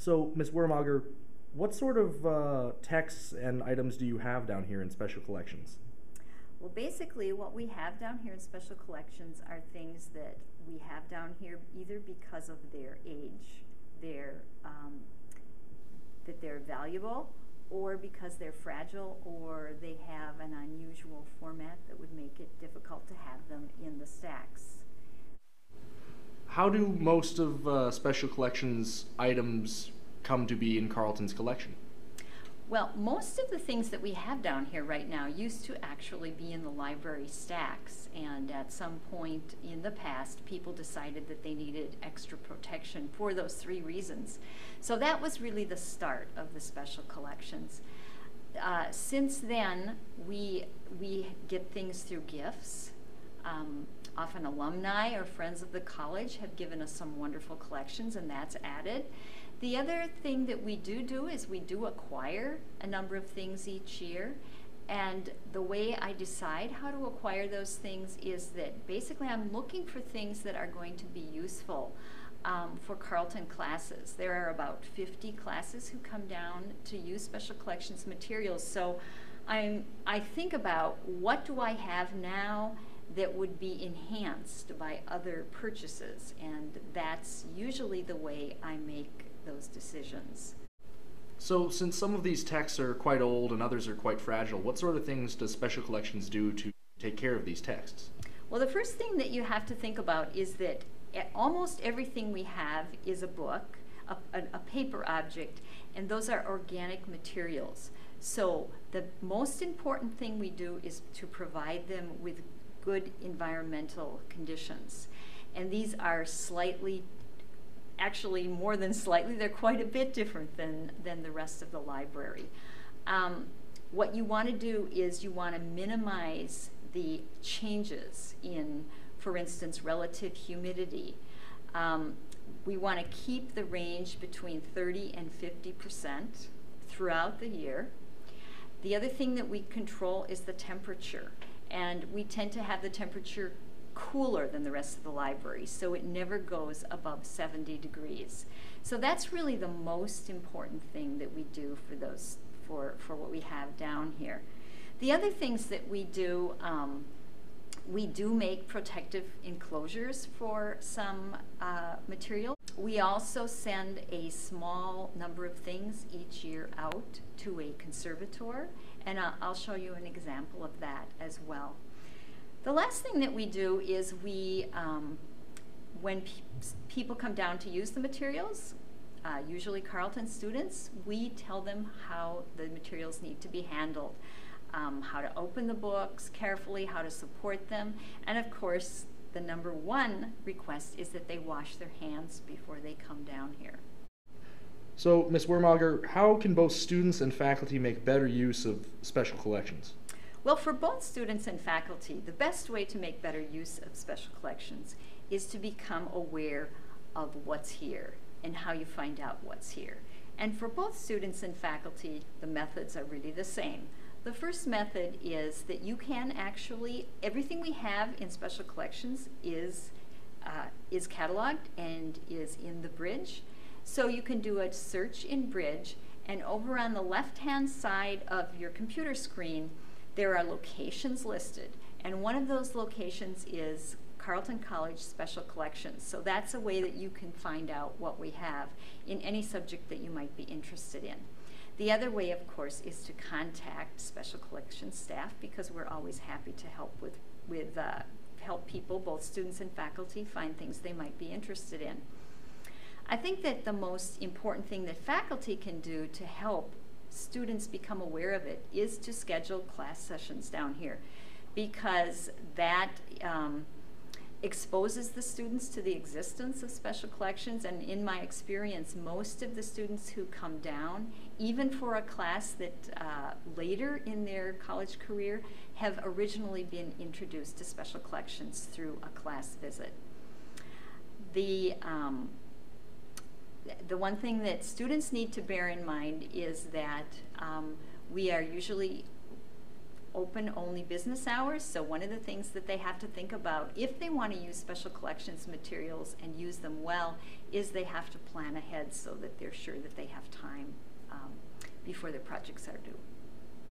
So, Ms. Wermager, what sort of texts and items do you have down here in Special Collections? Well, basically what we have down here in Special Collections are things that we have down here either because of their age, that they're valuable, or because they're fragile, or they have an unusual format that would make it difficult to have them in the stacks. How do most of Special Collections items come to be in Carleton's collection? Well, most of the things that we have down here right now used to actually be in the library stacks, and at some point in the past people decided that they needed extra protection for those three reasons. So that was really the start of the Special Collections. Since then, we get things through gifts. Often alumni or friends of the college have given us some wonderful collections, and that's added. The other thing that we do is we do acquire a number of things each year, and the way I decide how to acquire those things is that basically I'm looking for things that are going to be useful for Carleton classes. There are about 50 classes who come down to use Special Collections materials, so I think about what do I have now that would be enhanced by other purchases, and that's usually the way I make those decisions. So, since some of these texts are quite old and others are quite fragile, what sort of things does Special Collections do to take care of these texts? Well, the first thing that you have to think about is that almost everything we have is a book, a paper object, and those are organic materials. So the most important thing we do is to provide them with good environmental conditions. And these are actually more than slightly, they're quite a bit different than the rest of the library. What you want to do is you want to minimize the changes in, for instance, relative humidity. We want to keep the range between 30 and 50% throughout the year. The other thing that we control is the temperature, and we tend to have the temperature cooler than the rest of the library, so it never goes above 70 degrees. So that's really the most important thing that we do for what we have down here. The other things that we do make protective enclosures for some material. We also send a small number of things each year out to a conservator, and I'll show you an example of that as well. The last thing that we do is when people come down to use the materials, usually Carleton students, we tell them how the materials need to be handled, how to open the books carefully, how to support them, and of course the number one request is that they wash their hands before they come down here. So, Ms. Wermager, how can both students and faculty make better use of Special Collections? Well, for both students and faculty, the best way to make better use of Special Collections is to become aware of what's here and how you find out what's here. And for both students and faculty, the methods are really the same. The first method is that you can actually, everything we have in Special Collections is cataloged and is in the Bridge. So you can do a search in Bridge, and over on the left-hand side of your computer screen, there are locations listed, and one of those locations is Carleton College Special Collections. So that's a way that you can find out what we have in any subject that you might be interested in. The other way, of course, is to contact Special Collections staff, because we're always happy to help help people, both students and faculty, find things they might be interested in. I think that the most important thing that faculty can do to help students become aware of it is to schedule class sessions down here, because that exposes the students to the existence of Special Collections. And in my experience, most of the students who come down, even for a class that later in their college career, have originally been introduced to Special Collections through a class visit. The one thing that students need to bear in mind is that we are usually open only business hours, so one of the things that they have to think about if they want to use special collections materials and use them well is they have to plan ahead so that they're sure that they have time before their projects are due.